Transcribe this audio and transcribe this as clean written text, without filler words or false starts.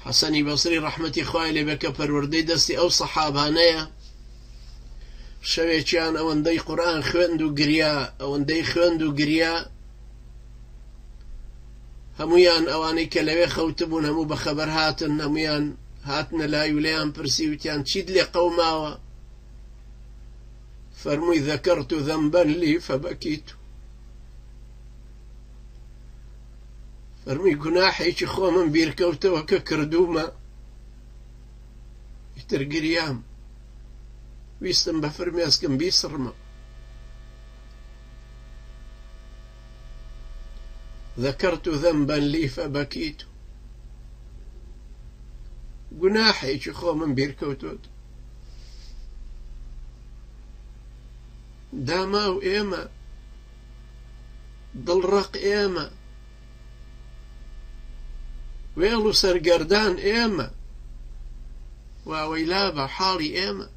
حەسەنی بەسری ڕەحمەتی خوای لێ بێ کە پەروەردەی دەستی ئەو سەحابانەیە شەوێکیان ئەوەندەی قورئان خوێند و گریا، ئەوەندەی خوێند و گریا، هەمویان ئەوانەی کە لەوێ خەوتبوون هەموو بەخەبەر هاتن، هەمویان هاتنە لای و لێیان پرسی وتیان چیت لێ قەوماوە؟ فەرمووی ذەکەرت ذەنبەن لی فەبەکیت، فەرمووی گوناحێکی خۆمم بیرکەوتەوە کە کردوومە، ئیتر گریام، ویستم بە فرمێسکم بیسڕمە. ذەکەرت ذەنبەن لی فەبەکیت، گوناحێکی خۆمم بیرکەوتووە. داماو ئێمە، دڵڕەق ئێمە، وێڵ و سەرگەردان ئێمە، واوەیلا بە حاڵی ئێمە.